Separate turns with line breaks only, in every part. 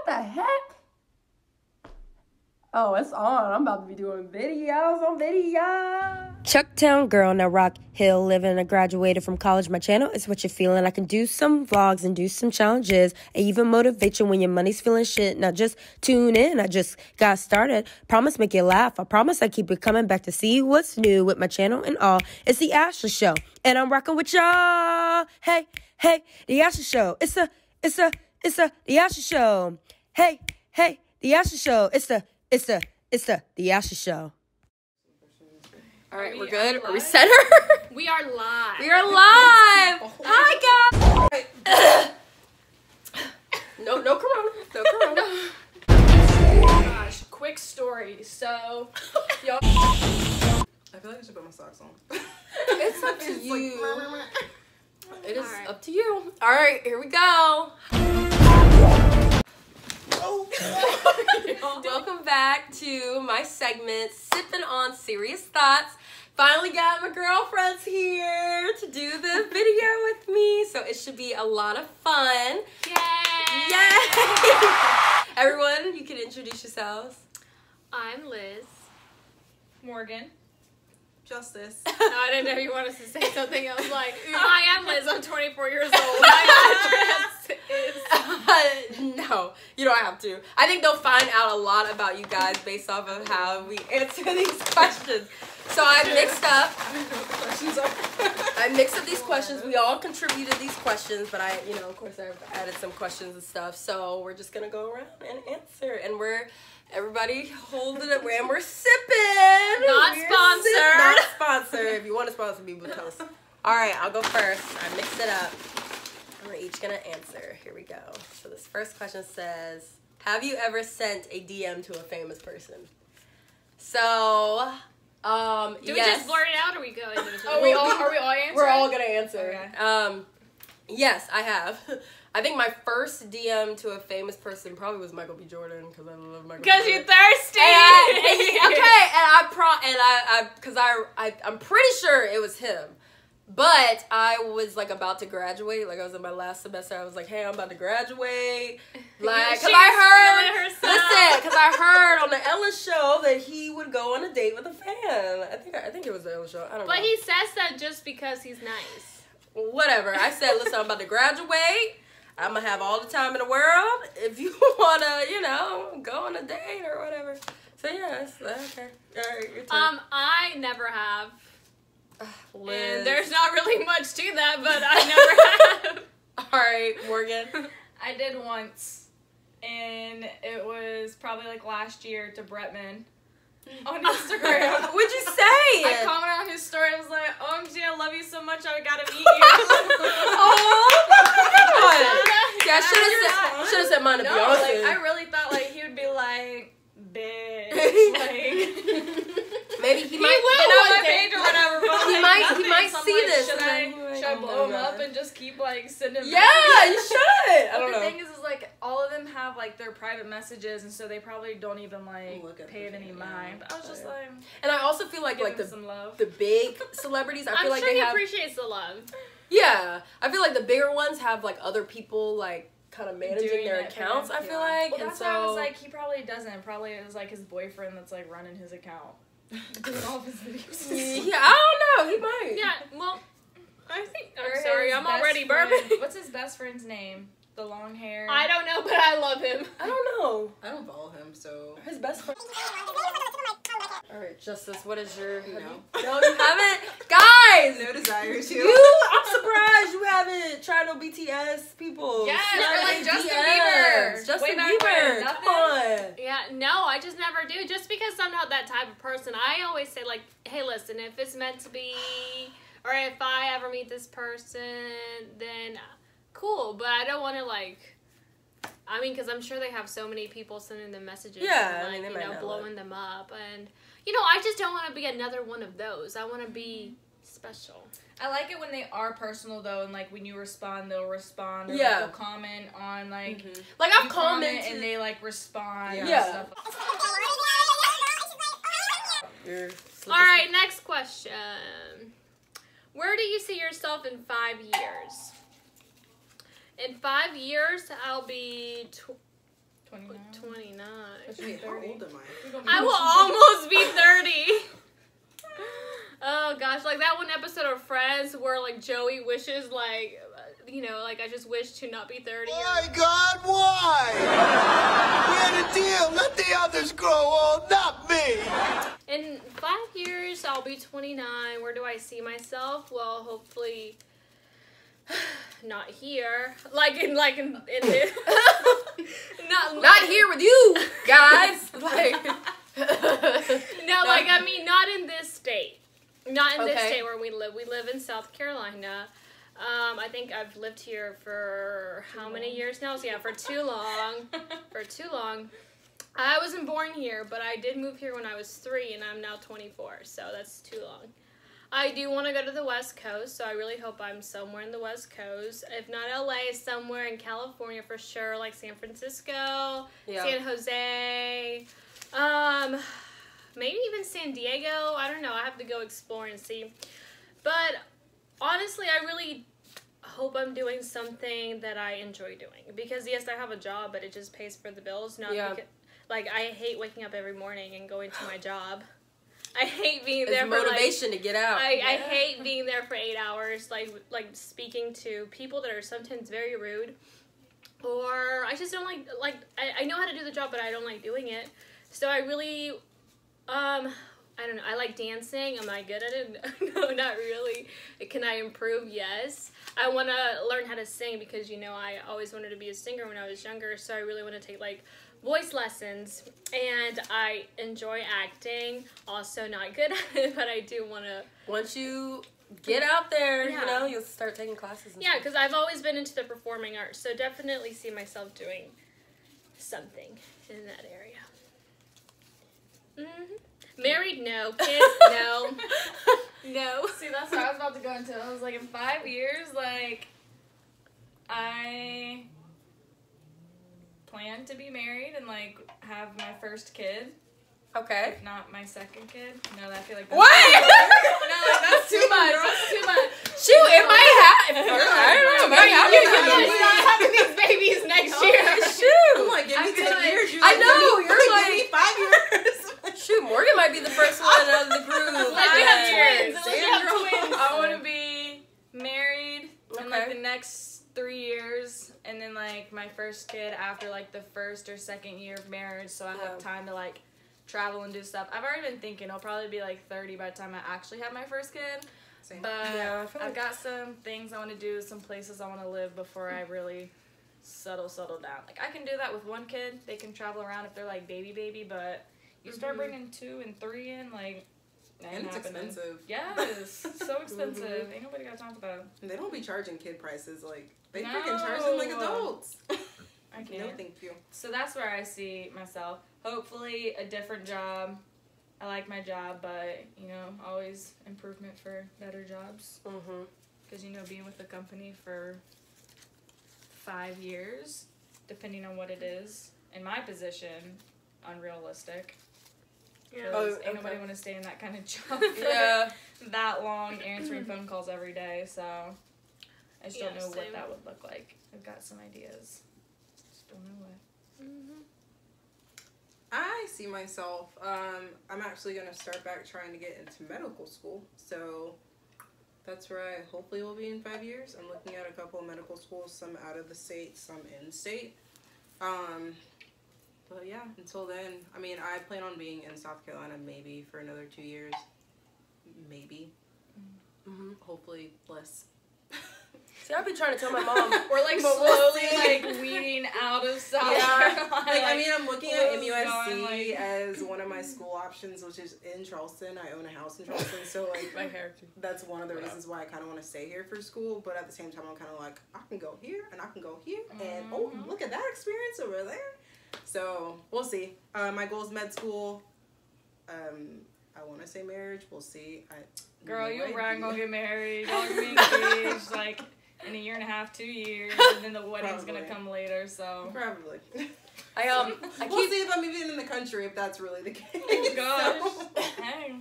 What the heck? Oh, it's on. I'm about to be doing videos on video. Chucktown girl, now Rock Hill, living. I graduated from college. My channel is what you're feeling. I can do some vlogs and do some challenges. I even motivate you when your money's feeling shit. Now just tune in. I just got started. Promise make you laugh. I promise I keep it coming back to see what's new with my channel and all. It's the Ashley Show, and I'm rocking with y'all. Hey, the Ashley Show. It's the Ashley Show. Hey, the Ashley Show. It's the Ashley Show.
All right, we're good. Are we center?
We are live.
We are live. Hi, guys. No corona. No corona.
Oh gosh, quick story. So, y'all.
I feel like I should put my socks on.
It's up to you. It is up to you. All right, here we go. Welcome back to my segment, Sipping on Serious Thoughts. Finally got my girlfriends here to do the video with me, so it should be a lot of fun.
Yay!
Yay! Everyone, you can introduce yourselves.
I'm Liz.
Morgan. Justice.
No, I didn't know you wanted to say something. I was like, hi, I'm Liz. I'm 24 years old. My address is...
No, you don't have to. I think they'll find out a lot about you guys based off of how we answer these questions. So I mixed up these questions. We all contributed these questions, but of course I've added some questions and stuff. So we're just gonna go around and answer, and everybody holding it, and we're sipping.
Not sponsored.
Not sponsored. If you want to sponsor me, we'll tell us. All right, I'll go first. I mixed it up. We're each gonna answer. Here we go. So this first question says, have you ever sent a DM to a famous person? So,
Do we just blurt it out, or we go into it?
Are we all answering?
We're all gonna answer.
Okay.
Yes, I have. I think my first DM to a famous person probably was Michael B. Jordan, because I love Michael.
Because you're thirsty.
I'm pretty sure it was him. But I was like about to graduate. Like I was in my last semester. I was like, hey, I'm about to graduate. Like, because I heard on the Ellen show that he would go on a date with a fan. I think it was the Ellen show. I don't know.
But he says that just because he's nice.
Whatever. I said, listen, I'm about to graduate. I'm going to have all the time in the world. If you want to, go on a date or whatever. So, yeah, it's okay. All right, your turn.
I never have.
Liz.
And there's not really much to that, but I never have.
All right, Morgan.
I did once, and it was probably like last year to Bretman on Instagram.
What'd you say?
I commented on his story. I was like, OMG, I love you so much, I gotta meet you.
Yeah, I should have said mine to be
No,
honest.
like, I really thought like he would be like, bitch, like...
Maybe he might
get on my page or whatever. But
he might see this.
Should I blow him up and just keep like sending?
Yeah, you should. I don't know.
The thing is like all of them have like their private messages, and so they probably don't even like pay it any mind. But I was just like,
and I also feel like
some love.
The big celebrities, I feel like they
he
have.
appreciates the love.
Yeah, I feel like the bigger ones have like other people like kind of managing their accounts. I feel like,
well,
and
that's why I was like, he probably doesn't. Probably it was like his boyfriend that's like running his account. Doing all of his videos.
Yeah, I don't know. He might.
Yeah, well, I think.
Or
I'm sorry,
his
I'm
best
already
friend.
burping.
What's his best friend's name? The long hair.
I don't know, but I love him.
I don't know.
I don't follow him, so
His best friend. All right, Justice, what is your?
No.
No, you haven't, guys.
no desire to.
I'm surprised you haven't tried no BTS people.
Yes,
Not
or like
BTS.
Justin Bieber.
Justin
Way back when,
Bieber.
nothing?
Come on.
Yeah, no, I just never do. Just because I'm not that type of person. I always say, like, hey, listen, if it's meant to be, or if I ever meet this person, then cool. But I don't want to, like, I mean, because I'm sure they have so many people sending them messages.
Yeah,
and, like,
I mean, they might
blowing them up. And, I just don't want to be another one of those. I want to be special.
I like it when they are personal though, and like when you respond, they'll respond. Or,
Yeah.
like, they'll comment on like.
Mm-hmm. Like I've commented
and they like respond.
Yeah.
And stuff.
All right, next question. Where do you see yourself in 5 years? In 5 years, I'll be
29.
29.
Wait, how old am
I will almost be 30. Oh gosh, like that one episode of Friends where like Joey wishes like, you know, like I just wish to not be 30.
My God, why? We had a deal. Let the others grow old, not me.
In 5 years, I'll be 29. Where do I see myself? Well, hopefully not here. Like in this.
Not here with you guys. Like
no, like I mean, not in this state. Not in this
Okay.
state where we live. We live in South Carolina. I think I've lived here for how many years now? So yeah, for too long. For too long. I wasn't born here, but I did move here when I was 3, and I'm now 24, so that's too long. I do want to go to the West Coast, so I really hope I'm somewhere in the West Coast. If not LA, somewhere in California for sure, like San Francisco, San Jose, maybe even San Diego. I don't know. I have to go explore and see. But honestly, I really hope I'm doing something that I enjoy doing. Because yes, I have a job, but it just pays for the bills. Not because, like, I hate waking up every morning and going to my job. I hate being there for
motivation to get out.
I hate being there for 8 hours, like speaking to people that are sometimes very rude, or I just don't like I know how to do the job, but I don't like doing it. So I really, I don't know. I like dancing. Am I good at it? No, not really. Can I improve? Yes. I want to learn how to sing because, you know, I always wanted to be a singer when I was younger. So I really want to take, like, voice lessons. And I enjoy acting. Also not good at it, but I do want to.
Once you get out there, you know, you'll start taking classes.
Yeah, because I've always been into the performing arts. So definitely see myself doing something in that area. Married? No. Kids? No. No.
See, that's what I was about to go into. I was like, in 5 years, like, I plan to be married and, like, have my first kid.
Okay.
If not my second kid. No, I feel like that's
What?
No, like, that's too much. That's too much.
Shoot, it might happen. I don't know. It might happen.
You're not having these babies next year.
Shoot.
I'm like, give me 10 years. You're
I
like,
know.
give me,
You're
give
like
me 5 years.
Shoot, Morgan might be the first one out of the group.
Unless you have twins. Unless you have twins.
I want to be married in, like, the next 3 years. And then, like, my first kid after, like, the first or second year of marriage. So I have time to, like, travel and do stuff. I've already been thinking I'll probably be like 30 by the time I actually have my first kid.
Same.
But I've got some things I want to do, some places I want to live before I really settle down. Like, I can do that with one kid. They can travel around if they're like baby, but you start bringing 2 and 3 in, like,
and it's expensive.
Yes, so expensive. Ain't nobody got time for that.
And they don't be charging kid prices like they
No.
freaking charge them like adults.
I can't.
No, thank you.
So that's where I see myself. Hopefully a different job. I like my job, but, you know, always improvement for better jobs. Because, you know, being with the company for 5 years, depending on what it is, in my position, unrealistic. Because ain't nobody want to stay in that kind of job for that long, answering phone calls every day. So I just don't know what that would look like. I've got some ideas. Just don't know what.
I see myself, I'm actually going to start back trying to get into medical school, so that's where I hopefully will be in 5 years. I'm looking at a couple of medical schools, some out of the state, some in state, but yeah, until then, I mean, I plan on being in South Carolina maybe for another 2 years, maybe, hopefully less.
See, I've been trying to tell my mom.
We're like slowly like weeding out of South Carolina.
Like, I mean, I'm looking at MUSC
like
as one of my school options, which is in Charleston. I own a house in Charleston, so like that's one of the reasons why I kind of want to stay here for school. But at the same time, I'm kind of like, I can go here and I can go here, and oh, look at that experience over there. So we'll see. My goal is med school. I want to say marriage. We'll see.
Girl, you and Brian gonna get married. Y'all gonna be engaged like in 1.5 years, 2 years, and then the wedding's gonna come later. So
probably.
We'll
see if I'm even in the country if that's really the case.
Oh gosh. Hey.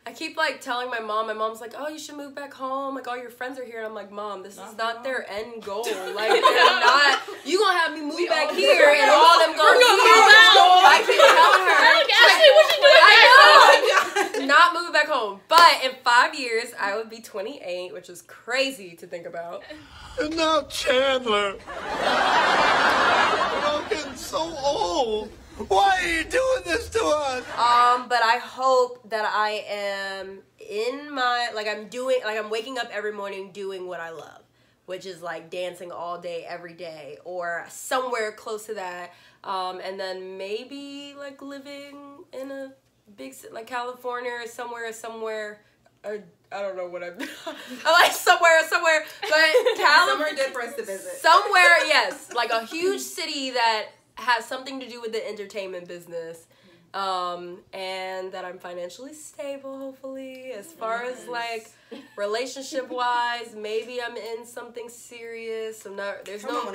I keep, like, telling my mom. My mom's like, oh, you should move back home. Like, all your friends are here. And I'm like, Mom, this is not their end goal. Like, they're not. You gonna have me move back here and all them gonna home. But in 5 years, I would be 28, which is crazy to think about.
And now Chandler. I'm getting so old. Why are you doing this to us?
But I hope that I am in my, I'm waking up every morning doing what I love, which is like dancing all day, every day, or somewhere close to that. And then maybe like living in a big city like California or somewhere. I don't know what I'm like somewhere, but
somewhere good for us to visit.
Somewhere, yes, like a huge city that has something to do with the entertainment business, and that I'm financially stable, hopefully. As far as like relationship wise, maybe I'm in something serious. I'm not. There's no time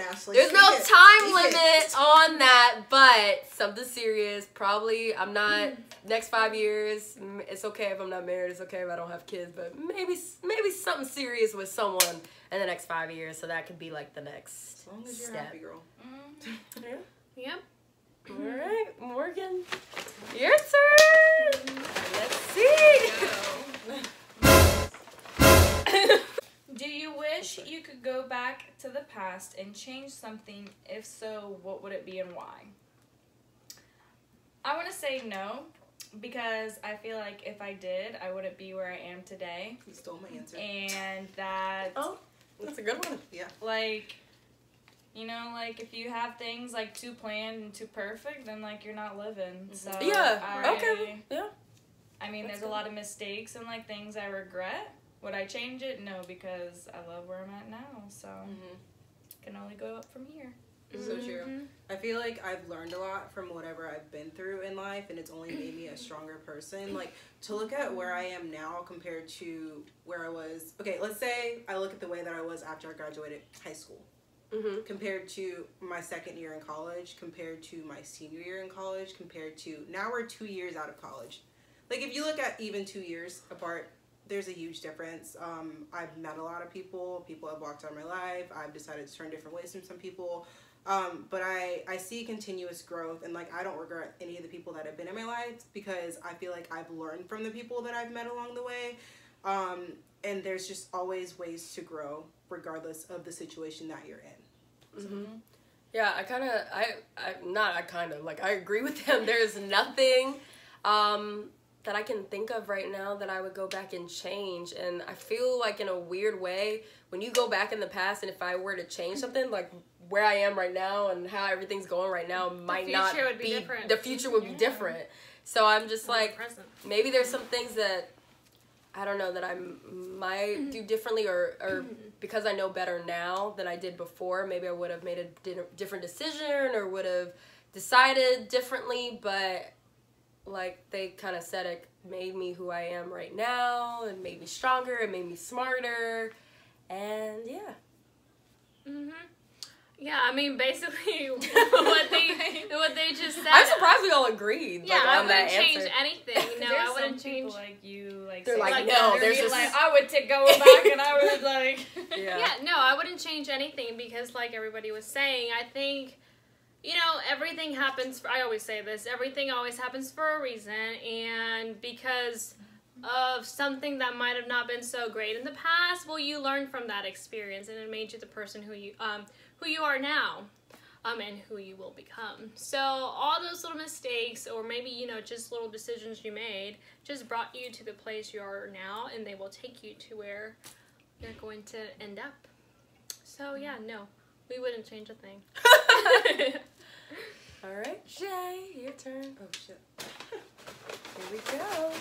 limit on that, but something serious. Probably I'm not. Next 5 years, it's okay if I'm not married. It's okay if I don't have kids, but maybe something serious with someone in the next 5 years. So that could be like the next
as long as you're
step.
happy, girl.
Yeah.
Yep.
All right, Morgan, your turn. Let's see.
Do you wish you could go back to the past and change something? If so, what would it be and why? I want to say no, because I feel like if I did, I wouldn't be where I am today.
You stole my answer.
And that...
Oh, that's a good one.
Yeah.
Like... You know, like, if you have things, like, too planned and too perfect, then, like, you're not living. So,
yeah, okay, yeah.
I mean, there's a lot of mistakes and, like, things I regret. Would I change it? No, because I love where I'm at now, so can only go up from here.
So true. I feel like I've learned a lot from whatever I've been through in life, and it's only made me a stronger person. Like, to look at where I am now compared to where I was... Okay, let's say I look at the way that I was after I graduated high school. Compared to my second year in college, compared to my senior year in college, compared to now we're 2 years out of college. Like, if you look at even 2 years apart, there's a huge difference. I've met a lot of people have walked out of my life. I've decided to turn different ways from some people. But I see continuous growth, and like I don't regret any of the people that have been in my life because I feel like I've learned from the people that I've met along the way. And there's just always ways to grow regardless of the situation that you're in.
Yeah, I agree with him. There's nothing that I can think of right now that I would go back and change. And I feel like in a weird way, when you go back in the past and if I were to change something, like where I am right now and how everything's going right now might not be different. The future would be different. So I'm just like, maybe there's some things that I don't know that I might do differently or because I know better now than I did before, maybe I would have made a different decision or would have decided differently, but like they kind of said, it made me who I am right now and made me stronger and made me smarter, and yeah.
Yeah, I mean, basically what they just said.
I'm surprised we all agreed.
Yeah,
like,
I
on that
wouldn't change
answer.
anything. No, I wouldn't change.
Like you, like
they're like
no.
There's just
like I would go back and I would like.
Yeah, no, I wouldn't change anything because, like everybody was saying, I think, you know, everything happens. I always say this: everything always happens for a reason, and because of something that might have not been so great in the past, well, you learned from that experience, and it made you the person who you are now, and who you will become. So all those little mistakes, or maybe, you know, just little decisions you made, just brought you to the place you are now, and they will take you to where you're going to end up. So yeah, no, we wouldn't change a thing.
All right, Jay, your turn. Oh shit. Here we go.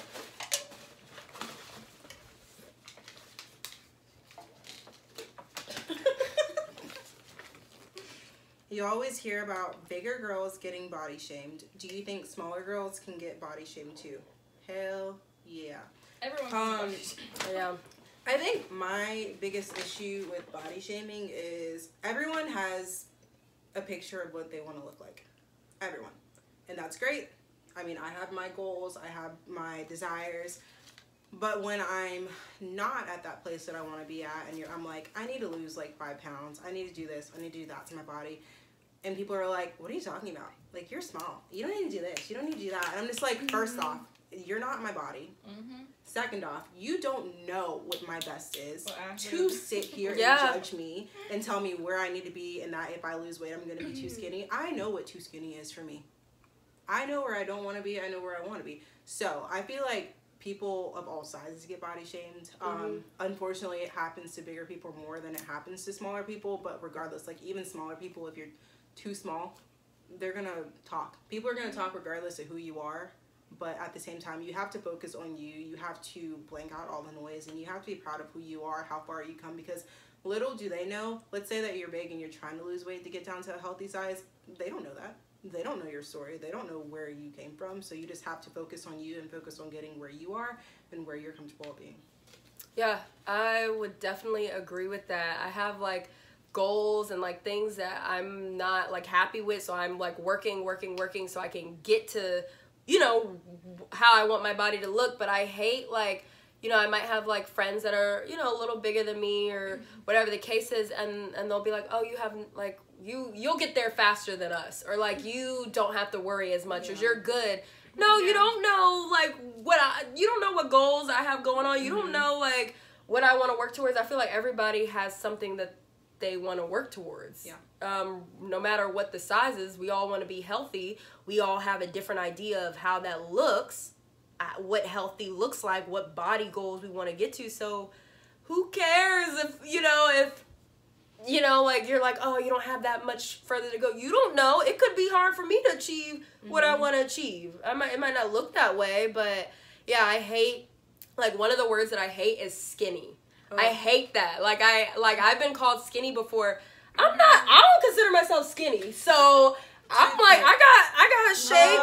You always hear about bigger girls getting body shamed. Do you think smaller girls can get body shamed too? Hell yeah.
Everyone
yeah.
I think my biggest issue with body shaming is everyone has a picture of what they want to look like. Everyone. And that's great. I mean, I have my goals. I have my desires. But when I'm not at that place that I want to be at, and I'm like, I need to lose like 5 pounds. I need to do this. I need to do that to my body. And people are like, what are you talking about? Like, you're small. You don't need to do this. You don't need to do that. And I'm just like, first off, you're not my body. Second off, you don't know what my best is to sit here and judge me and tell me where I need to be and that if I lose weight, I'm going to be too skinny. I know what too skinny is for me. I know where I don't want to be. I know where I want to be. So I feel like people of all sizes get body shamed. Unfortunately, it happens to bigger people more than it happens to smaller people. But regardless, like even smaller people, if you're too small, they're going to talk. People are going to talk regardless of who you are. But at the same time, you have to focus on you. You have to blank out all the noise, and you have to be proud of who you are, how far you come, because little do they know, let's say that you're big and you're trying to lose weight to get down to a healthy size. They don't know that. They don't know your story. They don't know where you came from. So you just have to focus on you and focus on getting where you are and where you're comfortable being.
Yeah, I would definitely agree with that. I have like goals and like things that I'm not like happy with, so I'm like working so I can get to, you know, how I want my body to look. But I hate, like, you know, I might have like friends that are, you know, a little bigger than me or whatever the case is, and they'll be like, oh, you haven't, like, you'll get there faster than us, or like you don't have to worry as much, or you're good. No, you don't know like you don't know what goals I have going on. You don't know like what I want to work towards. I feel like everybody has something that they want to work towards. No matter what the size is, we all want to be healthy. We all have a different idea of how that looks, what healthy looks like, what body goals we want to get to. So who cares if, you know, like you're like, oh, you don't have that much further to go. You don't know. It could be hard for me to achieve what I want to achieve. It might not look that way, but yeah, I hate, like, one of the words that I hate is skinny. I hate that. I've been called skinny before. I don't consider myself skinny. So I'm like, I got shape.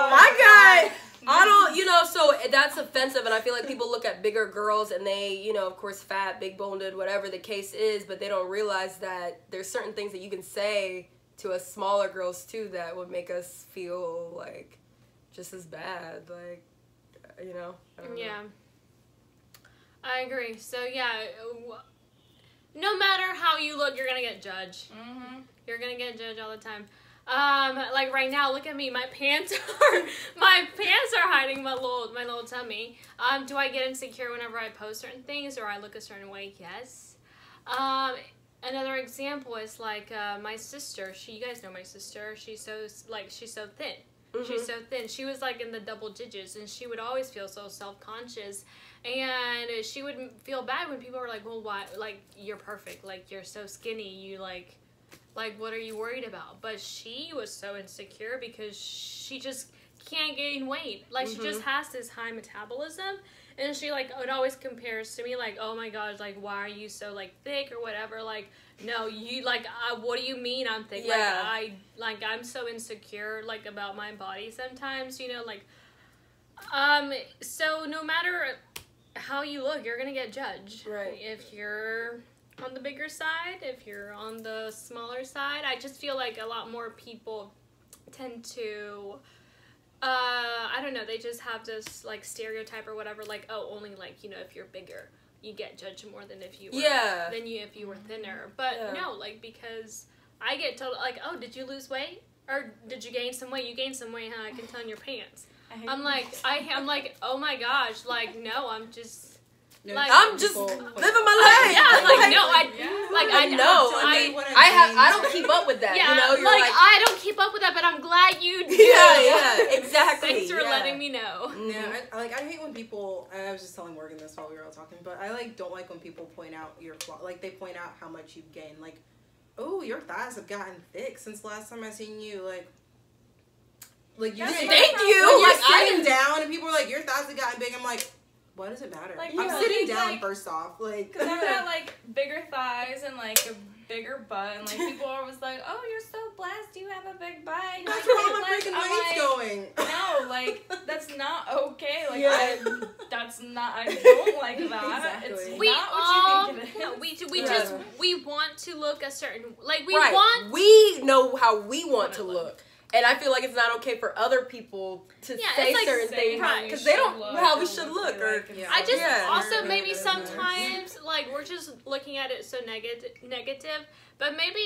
I don't, you know, so that's offensive. And I feel like people look at bigger girls and they, you know, of course, fat, big boned, whatever the case is, but they don't realize that there's certain things that you can say to us smaller girls too that would make us feel like just as bad. Like, you know, I don't know.
I agree. So yeah, no matter how you look, you're gonna get judged. You're gonna get judged all the time. Like right now, look at me. My pants are hiding my little tummy. Do I get insecure whenever I post certain things or I look a certain way? Yes. Another example is like my sister. You guys know my sister. She's so thin. She's so thin. She was like in the double digits, and she would always feel so self-conscious. And she would feel bad when people were like, well, why? Like, you're perfect. Like, you're so skinny. You, like, what are you worried about? But she was so insecure because she just can't gain weight. Like, she just has this high metabolism. And she, like, it always compares to me, like, oh, my gosh, like, why are you so, like, thick or whatever? Like, no, you, like, what do you mean I'm thick?
Yeah.
Like, I'm so insecure, like, about my body sometimes, you know, like, so no matter how you look, you're gonna get judged.
Right.
If you're on the bigger side, if you're on the smaller side, I just feel like a lot more people tend to, I don't know, they just have this, like, stereotype or whatever, like, oh, only, like, you know, if you're bigger, you get judged more than if you were, if you were thinner. But no, like, because I get told, like, oh, did you lose weight? Or did you gain some weight? You gained some weight, huh? I can tell in your pants. I'm like, oh my gosh, like, no, I'm just, like,
I'm just living my life.
I know.
I don't keep up with that.
Yeah,
you know, you're
like, I don't keep up with that, but I'm glad you do.
Yeah, exactly.
Thanks for letting me know.
Yeah, I hate when people, and I was just telling Morgan this while we were all talking, but I, like, don't like when people point out your flaw. Like, they point out how much you've gained. Like, oh, your thighs have gotten thick since last time I seen you. Like you
thank you.
Like, you're sitting down and people are like, your thighs have gotten big. I'm like, what does it matter?
Like,
I'm sitting down, first off. Like,
because I've got, like, bigger thighs and, like, a bigger butt. And, like, people are always like, oh, you're so blessed. You have a big butt.
That's where all my freaking weight's going.
No, like, that's not okay. Like, I don't like that.
Exactly.
It's
We
not
all,
what you think it is.
we want to look a certain, like,
we know how we want to look. And I feel like it's not okay for other people to say certain things because they don't know how we should look. Or
I just also maybe sometimes like we're just looking at it so negative, but maybe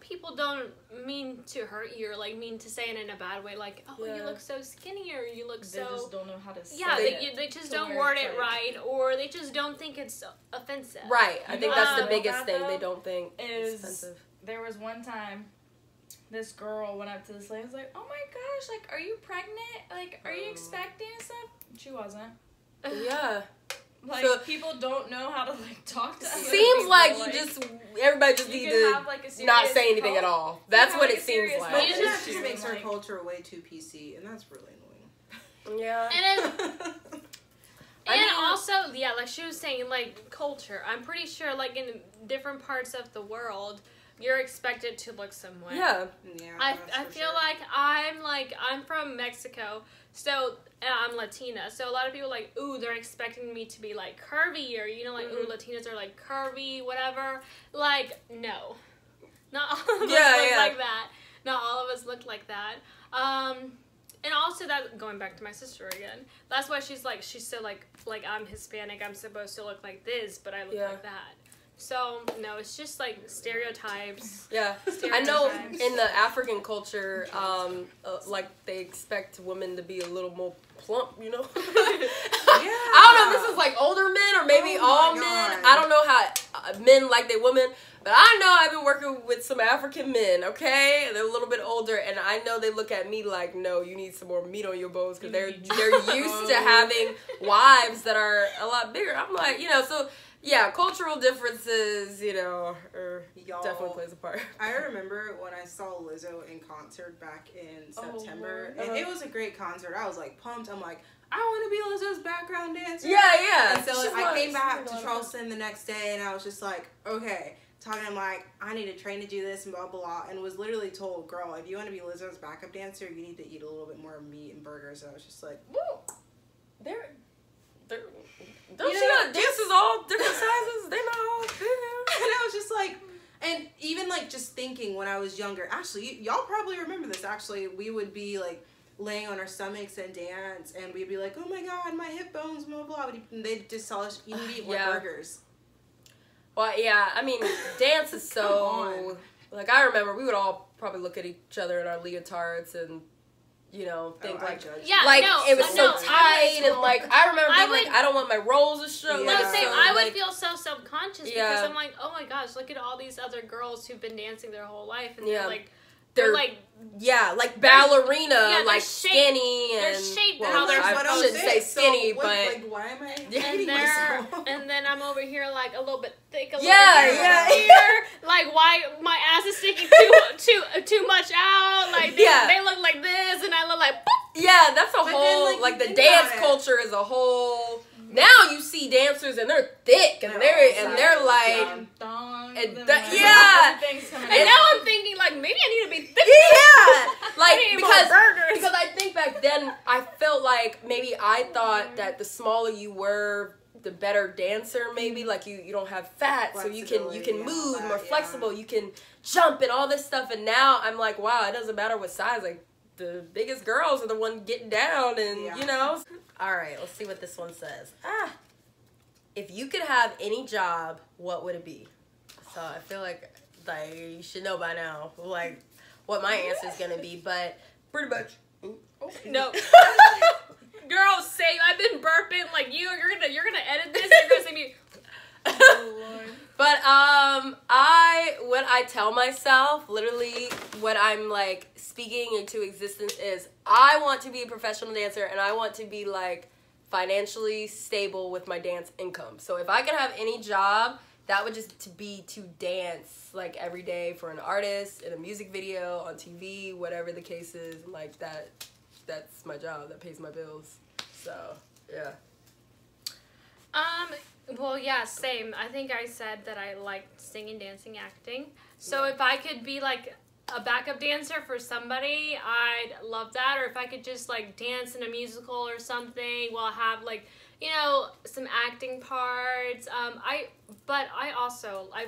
people don't mean to hurt you or like mean to say it in a bad way. Like, oh, you look so skinny, or you look so.
They just don't know how to say
it. They just don't word it right, or they just don't think it's offensive.
Right. I think that's the biggest thing. They don't think it's offensive.
There was one time. This girl went up to this lady and was like, oh my gosh, like, are you pregnant? Like, are you expecting and stuff? She wasn't.
Yeah.
Like, so, people don't know how to, like, talk to us.
Seems like everybody just need to have, like, not say anything at all. That's what it seems like.
But it just makes our culture way too PC, and that's really annoying.
Yeah.
And also, like she was saying, like, culture. I'm pretty sure, like, in different parts of the world, you're expected to look some way.
Yeah.
I feel like I'm from Mexico, so I'm Latina. So a lot of people are like, ooh, they're expecting me to be like curvy, or like ooh, Latinas are like curvy, whatever. Like, no, not all of us look like that. Not all of us look like that. And also that going back to my sister again. That's why she's so like I'm Hispanic. I'm supposed to look like this, but I look like that. So, no, it's just, like, stereotypes.
Yeah. I know in the African culture, like, they expect women to be a little more plump, I don't know if this is, like, older men or maybe all men. I don't know how men like their women. But I know I've been working with some African men, okay? They're a little bit older, and I know they look at me like, no, you need some more meat on your bones, because they're used to having wives that are a lot bigger. I'm like, so... Yeah, cultural differences, definitely plays a part.
I remember when I saw Lizzo in concert back in September, and it was a great concert. I was, like, pumped. I'm like, I want to be Lizzo's background dancer.
Yeah.
And so I came back to Charleston the next day, and I was just like, okay. I'm like, I need to train to do this, and blah, blah, blah. And was literally told, girl, if you want to be Lizzo's backup dancer, you need to eat a little bit more meat and burgers. And I was just like, woo.
Don't she got dances all different sizes? They're not all big.
And I was just like, and even like just thinking when I was younger, actually, y'all probably remember this, actually, we would be like laying on our stomachs and dance, and we'd be like, oh my god, my hip bones, blah, blah, blah. And they'd just tell us, you need to eat more burgers.
Well, yeah, I mean, dance is so, like, I remember we would all probably look at each other in our leotards and think it was so tight, and like I remember being I don't want my rolls to show.
No, same. I would feel so subconscious because I'm like, oh my gosh, look at all these other girls who've been dancing their whole life, and they're like
ballerina, like skinny, and
they're shaped how they're.
I shouldn't say skinny, but
like, why am I hating myself?
And then I'm over here like a little bit thick, a little
bit
here. Like, why my ass is sticking too much out? Like they look like this, and I look like.
Yeah, that's a whole like the dance culture is a whole. Now you see dancers and they're thick and they're like, and
now I'm thinking like maybe I need to be thick.
Yeah, like because I think back then I felt like maybe I thought that the smaller you were, the better dancer. Maybe like you don't have fat, so you can move more flexible. You can jump and all this stuff. And now I'm like, wow, it doesn't matter what size. Like the biggest girls are the one getting down, and All right, let's see what this one says. If you could have any job, what would it be? So I feel like you should know by now, like, what my answer is gonna be, but pretty much.
No. Girl, same. I've been burping like you're gonna edit this. You're gonna see me.
Oh, Lord. But what I tell myself, literally, what I'm like speaking into existence is, I want to be a professional dancer, and I want to be like financially stable with my dance income. So if I could have any job, that would just be to dance like every day for an artist, in a music video, on TV, whatever the case is, and like that's my job that pays my bills. So yeah.
Well, yeah, same. I think I said that I liked singing, dancing, acting. So if I could be like a backup dancer for somebody, I'd love that. Or if I could just like dance in a musical or something while I have like, some acting parts. I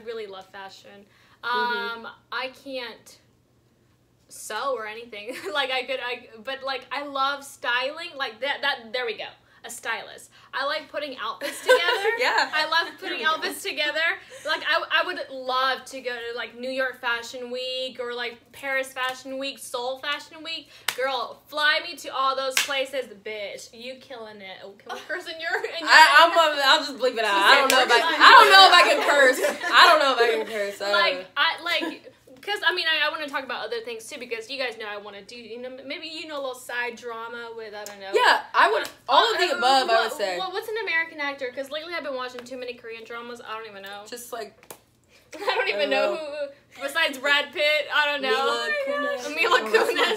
really love fashion. I can't sew or anything. Like but like I love styling. Like that. There we go. A stylist. I like putting outfits together.
Yeah.
I love putting outfits together. Like I would love to go to like New York Fashion Week or like Paris Fashion Week, Seoul Fashion Week. Girl, fly me to all those places, bitch. You killing it. Oh, can we curse in your?
I'll just bleep it out. I don't know if I can curse. I don't know if I can curse.
Because, I mean, I want to talk about other things, too, because you guys know I want to do, you know, maybe, you know, a little side drama with, I don't know.
Yeah, I would, all of the above, I would say.
What's an American actor? Because lately I've been watching too many Korean dramas, I don't even know.
Just, like...
I don't even know who, besides Brad Pitt, I don't know. Mila Kunis.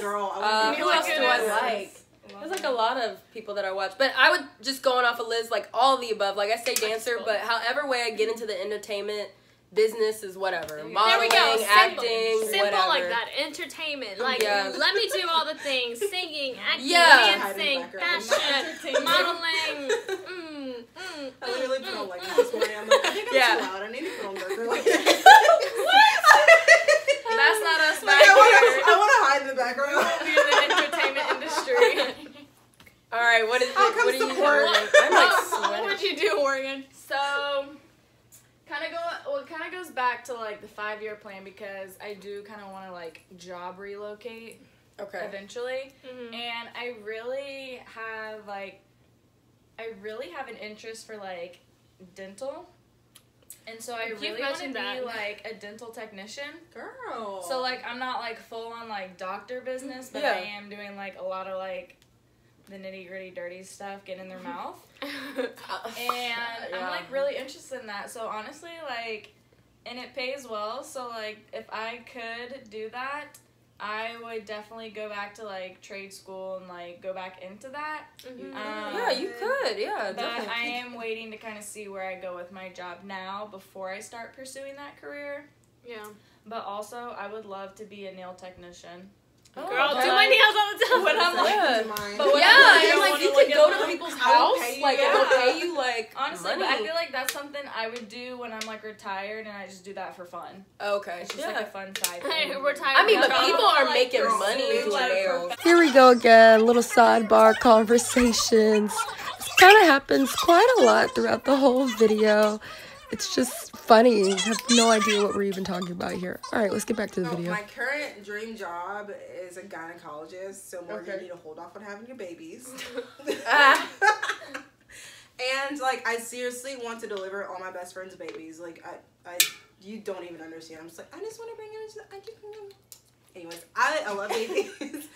Who else do I like? There's, like, a lot of people that I watch. But I would, just going off of Liz, like, all of the above. Like, I say dancer, but however way I get into the entertainment... business is whatever. Modeling,
there we go.
Acting,
simple
whatever.
Like that. Entertainment. Like, let me do all the things. Singing, acting, dancing, fashion, modeling.
I literally put on like this morning. I'm like, I think I'm too loud. I need to put on darker lights.
That's not us back
here. I want to hide in the background.
We won't be in the entertainment industry.
All right, what is it? What are you doing? I'm like sweating.
What would you do, Morgan?
So... kind of goes back to like the 5-year plan because I do kind of want to like job relocate eventually. Mm-hmm. And I really have an interest for like dental. And so I really want to be like a dental technician.
Girl.
So like I'm not like full on like doctor business, but I am doing like a lot of like the nitty gritty dirty stuff, get in their mouth. And I'm like really interested in that. So honestly, like, and it pays well. So like, if I could do that, I would definitely go back to like trade school and like go back into that.
Mm-hmm.
Yeah, you could. Yeah,
but
definitely.
I am waiting to kind of see where I go with my job now before I start pursuing that career.
Yeah.
But also, I would love to be a nail technician.
Girl, do my nails all the time.
When I'm like,
and like you could go to people's house, like and they'll pay you like
honestly.
money.
But I feel like that's something I would do when I'm like retired, and I just do that for fun.
Okay,
it's just like a fun side thing.
Retired.
I mean, but people are making money doing nails.
Here we go again, little sidebar conversations. This kind of happens quite a lot throughout the whole video. It's just funny. I have no idea what we're even talking about here. All right, let's get back to the video.
My current dream job is a gynecologist, so Morgan, you need to hold off on having your babies. And, like, I seriously want to deliver all my best friend's babies. Like, you don't even understand. I'm just like, I just want to bring them into Anyways, I love babies.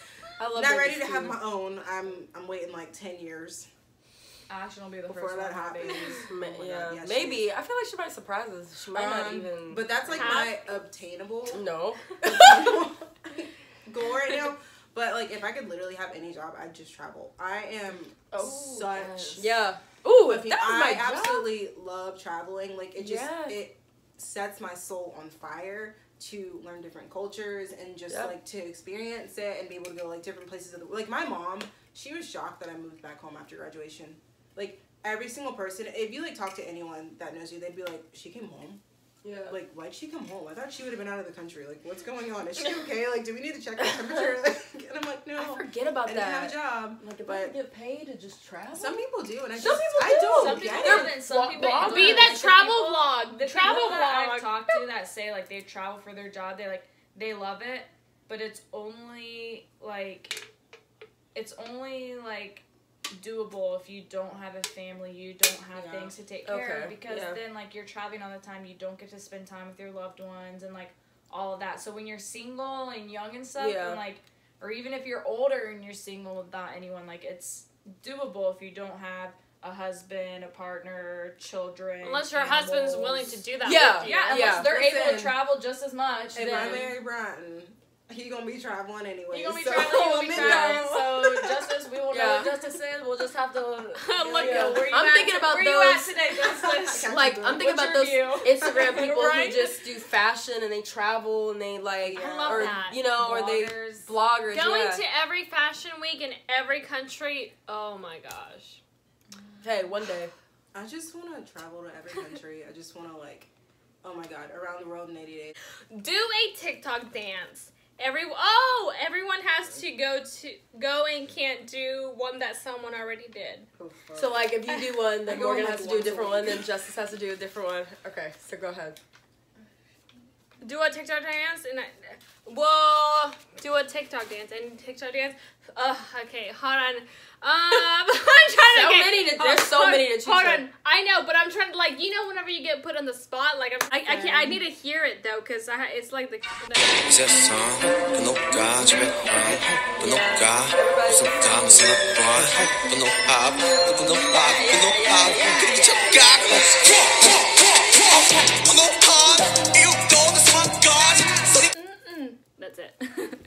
I love
Not ready to have my own. I'm waiting, like, 10 years.
Ashley will be the
before
first
that
one
happens.
Yeah, maybe. I feel like she might surprise us. She might not even.
But that's like my obtainable
goal
right now. But like, if I could literally have any job, I'd just travel. I am such
Ooh,
if that was my job. Absolutely love traveling. Like it just it sets my soul on fire to learn different cultures and just like to experience it and be able to go like different places of the like my mom. She was shocked that I moved back home after graduation. Like, every single person, if you, like, talk to anyone that knows you, they'd be like, she came home? Yeah. Like, why'd she come home? I thought she would have been out of the country. Like, what's going on? Is she okay? Like, do we need to check her temperature? And I'm like, no.
I forget about that.
I didn't have a job.
Like, if I get paid to just travel?
Some people do, and I
don't
get it. Some people be that travel vlog. The travel vlog
I've talked to that say, like, they travel for their job. They love it, but it's only, like... doable if you don't have a family, you don't have things to take care of, because then like you're traveling all the time, you don't get to spend time with your loved ones and like all of that. So when you're single and young and stuff, and like, or even if you're older and you're single without anyone, like it's doable if you don't have a husband, a partner, children.
Unless your husband's willing to do that.
Unless they're able to travel just as much.
If I marry Bratton, he gonna be traveling anyway.
He gonna be traveling. So Justice, we will know what Justice is. We'll just have to look at where you
I'm thinking about
where
those.
You at today, Justice?
Like I'm thinking about those Instagram people who just do fashion and they travel and they like,
I love that.
You know,
bloggers.
or they bloggers.
Going to every fashion week in every country. Oh my gosh.
Hey, one day.
I just want to travel to every country. I just want to like, oh my god, around the world in 80 days.
Do a TikTok dance. everyone has to go and can't do one that someone already did.
So like if you do one, then Morgan has to do a different one, then Justice has to do a different one. Okay, so go ahead.
Do a TikTok dance do a TikTok dance and TikTok dance. Okay, hold on. I'm trying to.
There's so many to choose from.
Hold on, I know, but I'm trying to whenever you get put on the spot, I can't. I need to hear it though, cause it's like the. That's it.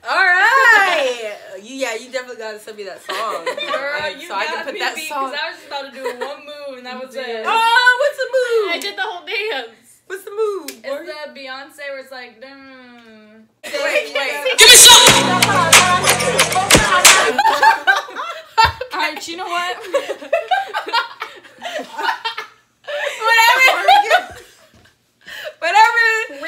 All right. You definitely gotta send me that song.
Girl,
so I can put that song.
Because I was just about to do one move and that was it.
Oh, what's the move?
I did the whole dance.
What's the move?
It's the Beyonce where it's like,
Wait.
Give me some!
Alright, you know what?
Whatever.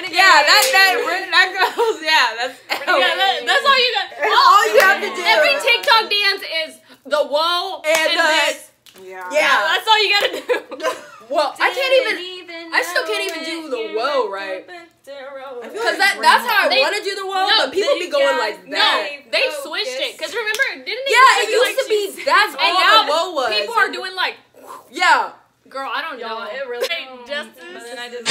Yeah, that goes. Yeah,
That's all you got.
all you have to do.
Every TikTok dance is the whoa and this.
Yeah.
That's all you gotta do.
Well, I still can't even do the whoa right. Because that's how I want to do the whoa, but people be going like that.
No, they switched it. Because remember, didn't it?
Yeah, it used to be. That's
and
all
now
the whoa was.
people are doing like.
Yeah.
Girl, I don't know. It really. Justice.
But then I did.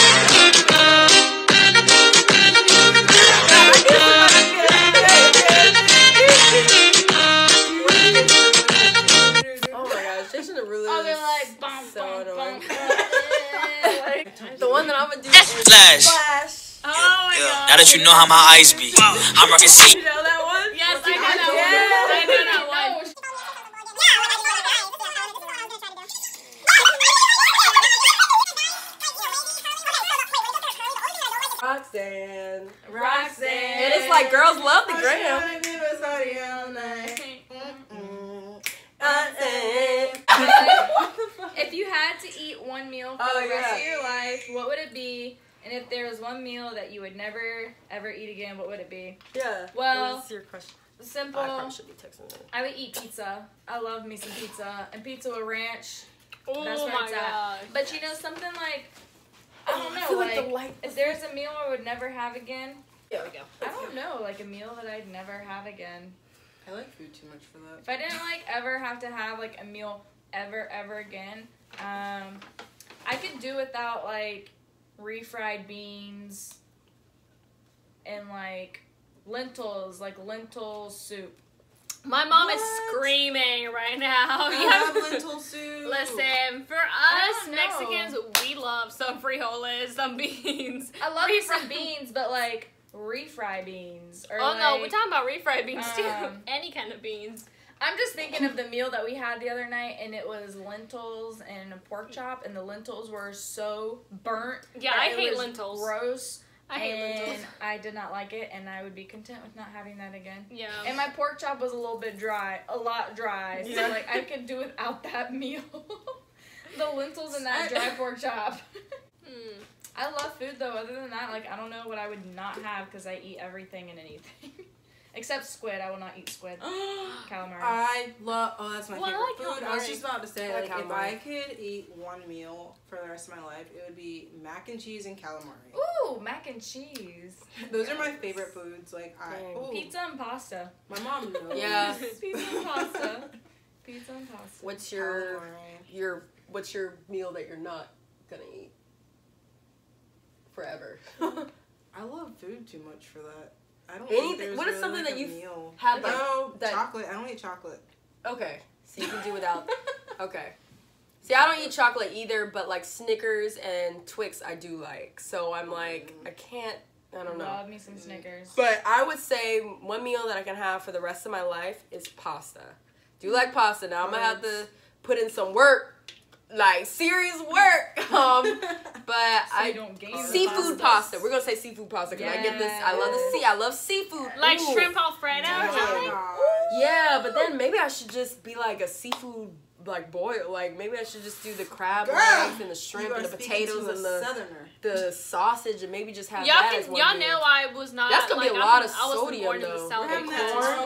Oh my gosh, Jason really
Oh, they're like
so annoying.
Like,
The one that I'm gonna do is
Flash.
Flash.
oh my god.
Now that you know how my eyes be, I'm rocking C.
You know that one?
Yes, I know that one. I know that one.
Roxanne. And it's like girls love the gram.
If you had to eat one meal for the rest of your life, what would it be? And if there was one meal that you would never ever eat again, what would it be?
Yeah.
Well,
What's your question?
Simple.
I probably should be texting them.
I would eat pizza. I love me some pizza. And pizza with ranch.
Oh
That's where
my
it's
god.
at. But you know, something like, I don't know,
feel like
like,
the light
if there's a meal I would never have again,
There we go.
I don't know, like a meal that I'd never have again.
I like food too much for that.
If I didn't like ever have to have like a meal ever again, I could do without like refried beans and like lentils, like lentil soup.
My mom is
What?
screaming right now.
I love lentil soup.
Listen, for
I
us
don't
Mexicans, we love some frijoles, some beans.
I love me some beans, but like refried beans. Or
Oh no,
like,
we're talking about refried beans too.
um,
Any kind of beans.
I'm just thinking of the meal that we had the other night, and it was lentils and a pork chop, and the lentils were so burnt.
Yeah,
that
I
it
hate
was
lentils.
Gross.
I hate lentils.
And I did not like it, and I would be content with not having that again.
Yeah.
And my pork chop was a little bit dry, a lot dry. So
Yeah.
like I could do without that meal. The lentils and that dry pork chop. I love food though. Other than that, like I don't know what I would not have because I eat everything and anything. Except squid. I will not eat squid. Calamari.
I love. Oh, that's my
Well, I
favorite
like
food. I was
calamari.
just about to say,
I like
like, if
calamari.
I could eat one meal for the rest of my life, it would be mac and cheese and calamari.
Ooh, mac and cheese.
Those are my favorite foods. Like
Dang.
ooh,
Pizza and pasta.
my mom knows.
Yeah.
Pizza and pasta. Pizza and pasta.
What's
Calamari.
what's your meal that you're not gonna eat forever?
I love food too much for that. I don't.
Anything-
Think there's
what is
really,
something
like,
that
a
you've
meal.
had, like,
No,
that-
chocolate. I don't eat chocolate.
Okay, so you can do without. Okay. See, I don't eat chocolate either, but like Snickers and Twix, I do like. So I'm like, I can't. I don't know.
Love me some Snickers.
But I would say one meal that I can have for the rest of my life is pasta. Do you like pasta? Now I'm gonna have to put in some work, like serious work. But
you don't gain
seafood
the
pasta. We're gonna say seafood pasta because I get this. I love the sea. I love seafood.
Like
Ooh.
shrimp Alfredo or
Oh my
something?
gosh.
Yeah, but then maybe I should just be like a seafood like boil. Like maybe I should just do the crab legs and the shrimp and the potatoes and the sausage and maybe just have that as one
y'all
meal.
know I was not.
That's gonna be a lot of sodium though.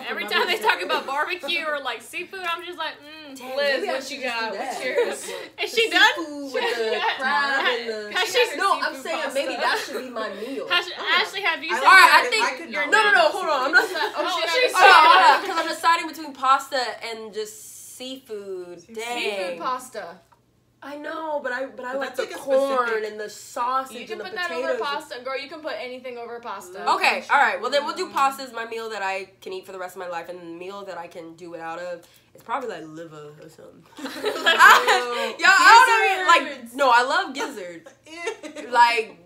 Every time they talk about barbecue or like seafood, I'm just like,
Damn,
Liz, what you got? What's yours?
Is she done?
Seafood with the crab and the. No, I'm saying maybe that should be my meal.
Ashley, have you?
All right, I think. No, hold on. I'm not. Because I'm deciding between pasta and just seafood. Dang.
Seafood pasta.
I know, but I like the corn and the sausage
You can
and the
put that
potatoes.
over pasta. Girl, you can put anything over pasta.
Okay, alright. Well, then we'll do pasta as my meal that I can eat for the rest of my life. And the meal that I can do without of is probably like liver or something. I love gizzards. Like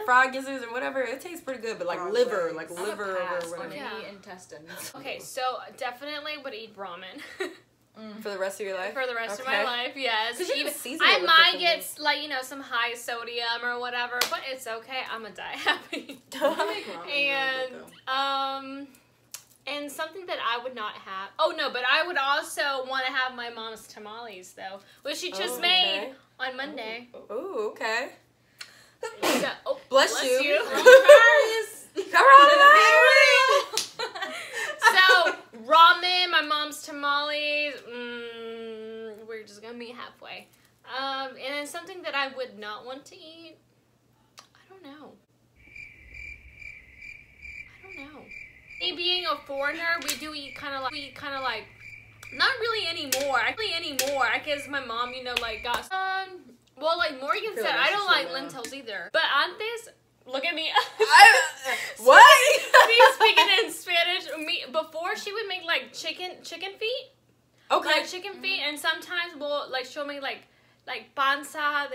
fried gizzards and whatever. It tastes pretty good, but like liver over whatever.
Intestines.
Okay, so definitely would eat ramen.
For the rest of your life?
For the rest of my life, yes.
I
might get some high sodium or whatever, but it's okay. I'm gonna die happy. And something that I would not have. Oh no, but I would also want to have my mom's tamales though, which she just made on Monday.
Oh, okay.
So,
bless you.
So ramen, my mom's tamales. We're just gonna meet halfway. And then something that I would not want to eat. I don't know. Me being a foreigner, we do eat kind of like. Not really anymore. I guess my mom, got well, like Morgan said, I don't like lentils either. But antes, look at me.
What?
Me speaking in Spanish. Before she would make like chicken feet.
Okay.
Like chicken feet, and sometimes she'll make like panza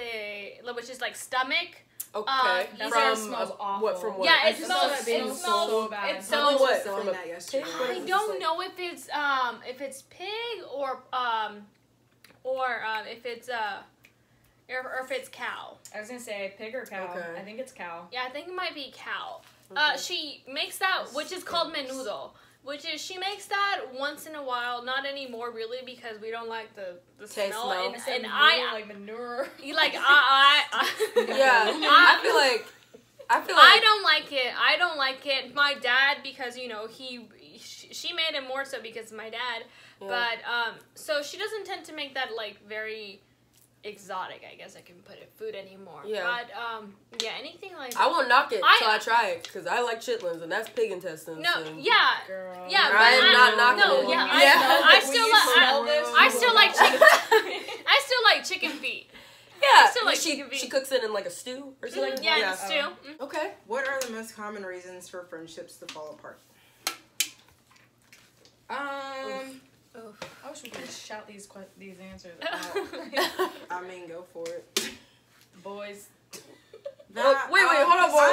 which is like stomach.
Okay.
Smells awful.
What from what?
Yeah, it smells
so bad.
It's so
what?
From that yesterday.
I don't know if it's pig or if it's cow.
I was gonna say pig or cow.
Okay.
I think it's cow.
Yeah, I think it might be cow.
Okay.
She makes that, which is called menudo. Which is, she makes that once in a while, not anymore really, because we don't like the smell. And I
like manure.
I don't like it. I don't like it. My dad, because she made it more so because of my dad. Yeah. But so she doesn't tend to make that like very exotic, I guess I can put it, food anymore. Yeah. But anything like that.
I won't knock it till I try it, because I like chitlins and that's pig intestines.
No,
and
yeah, yeah. But
I'm not knocking it.
Yeah, I still like chicken. I still like chicken feet.
Yeah,
I still like chicken feet.
She cooks it in like a stew or something.
Yeah, stew. Mm-hmm.
Okay.
What are the most common reasons for friendships to fall apart?
I wish we could shout these answers out.
I mean, go for it.
Boys.
Wait, hold on, boy.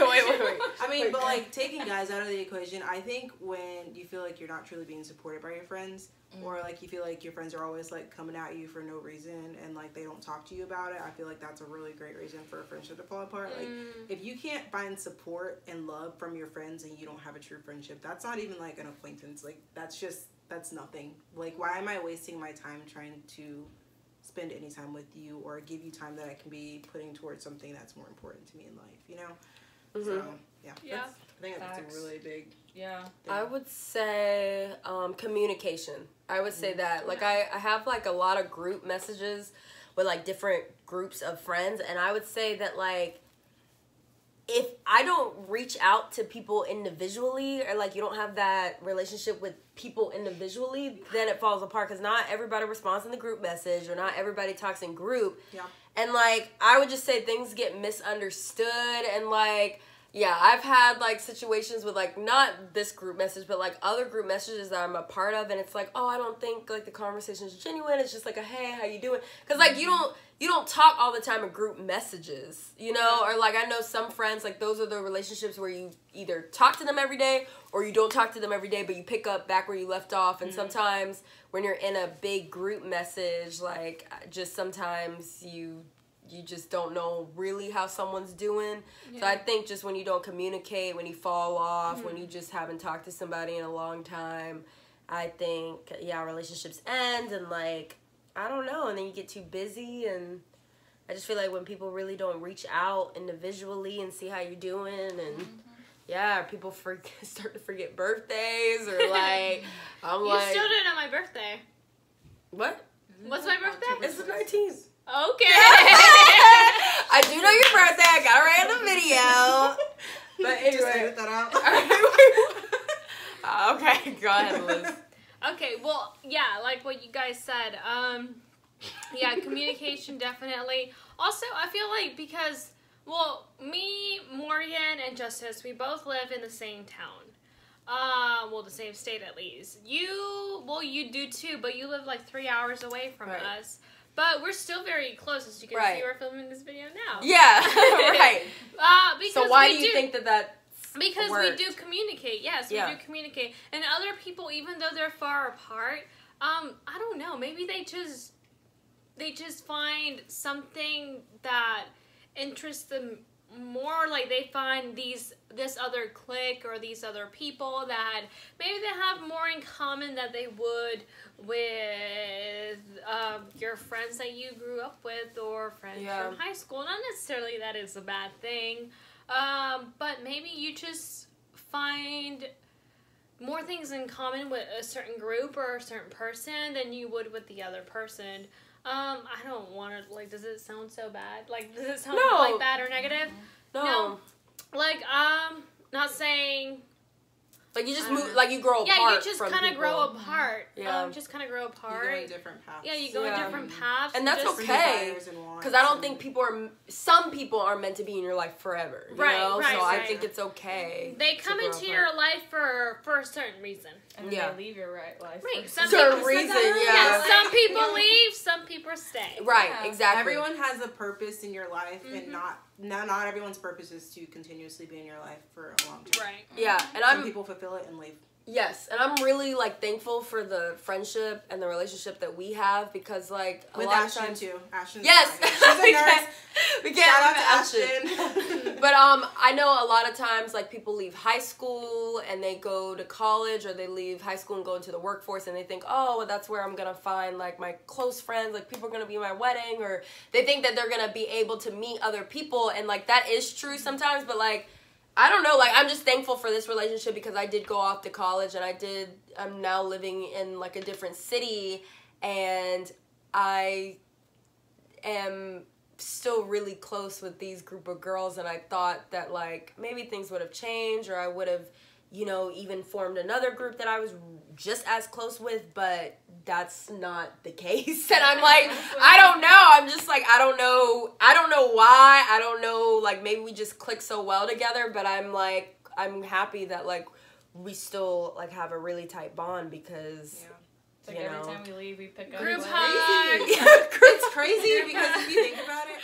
Wait.
I mean, but like taking guys out of the equation, I think when you feel like you're not truly being supported by your friends, or like you feel like your friends are always like coming at you for no reason and like they don't talk to you about it, I feel like that's a really great reason for a friendship to fall apart. Like if you can't find support and love from your friends and you don't have a true friendship, that's not even like an acquaintance. Like that's nothing. Like, why am I wasting my time trying to spend any time with you or give you time that I can be putting towards something that's more important to me in life, you know? Mm-hmm. So, yeah. I think that's a really big thing.
I would say communication. I would say that. Like, I have, like, a lot of group messages with, like, different groups of friends, and I would say that, like, if I don't reach out to people individually, or like you don't have that relationship with people individually, then it falls apart, because not everybody responds in the group message, or not everybody talks in group. Yeah. And like, I would just say things get misunderstood, and like, yeah, I've had like situations with like, not this group message, but like other group messages that I'm a part of, and it's like, oh, I don't think like the conversation is genuine. It's just like a, hey, how you doing? Because like you don't talk all the time in group messages, you know? Or like, I know some friends, like those are the relationships where you either talk to them every day or you don't talk to them every day, but you pick up back where you left off. And sometimes when you're in a big group message, like just sometimes you just don't know really how someone's doing. Yeah. So I think just when you don't communicate, when you fall off, when you just haven't talked to somebody in a long time,
I think, relationships end and, like, I don't know, and then you get too busy, and I just feel like when people really don't reach out individually and see how you're doing, and people start to forget birthdays, or like, I'm
you still didn't know my birthday.
What?
What's my birthday?
It's the 19th.
Okay.
I do know your birthday. I got it right on the video. But anyway.
Just edit that out.
Okay, go ahead, Liz.
Okay, well, yeah, like what you guys said. Communication definitely. Also, I feel like because, well, me, Morgan, and Justice, we both live in the same town. The same state at least. You do too, but you live like 3 hours away from us. But we're still very close, as you can see. We're filming this video now.
Yeah, right.
Because
so why do you think that
because
worked?
We do communicate. Yes, we do communicate. And other people, even though they're far apart, I don't know. Maybe they just find something that interests them more. Like they find this other clique or these other people that maybe they have more in common that they would with your friends that you grew up with or friends from high school. Not necessarily that is a bad thing, but maybe you just find more things in common with a certain group or a certain person than you would with the other person. I don't want to, like, does it sound so bad? Like, does it sound like bad or negative?
No.
Like, not saying...
Like, you just move, like, you grow apart.
Yeah, you just kind of grow apart.
Yeah.
Just kind of grow apart.
You go in different paths.
Yeah, you go in different paths.
And that's okay. Because I don't think some people are meant to be in your life forever. You know? So I think it's okay.
They come into your life for a certain reason.
And then they leave your life.
Right.
Certain reason,
some people leave, some people stay.
Right, exactly.
Everyone has a purpose in your life, and not everyone's purpose is to continuously be in your life for a long time.
Right.
Yeah, and
some people fulfill it and leave.
Yes, and I'm really, like, thankful for the friendship and the relationship that we have because, like, a lot of times...
too. Ashton's
yes!
She's a nurse.
We can't
Shout out to Ashton.
But, I know a lot of times, like, people leave high school and they go to college, or they leave high school and go into the workforce, and they think, oh, well, that's where I'm gonna find, like, my close friends, like, people are gonna be at my wedding, or they think that they're gonna be able to meet other people, and, like, that is true sometimes, but, like, I don't know, like, I'm just thankful for this relationship because I did go off to college, and I'm now living in, like, a different city, and I am still really close with these group of girls, and I thought that, like, maybe things would have changed, or I would have, you know, even formed another group that I was just as close with, but that's not the case. And I'm like, I don't know. I'm just like, I don't know why. I don't know, like, maybe we just click so well together, but I'm like, I'm happy that, like, we still, like, have a really tight bond because,
It's like every time we leave, we pick up.
Group hug.
It's crazy because if you think about it,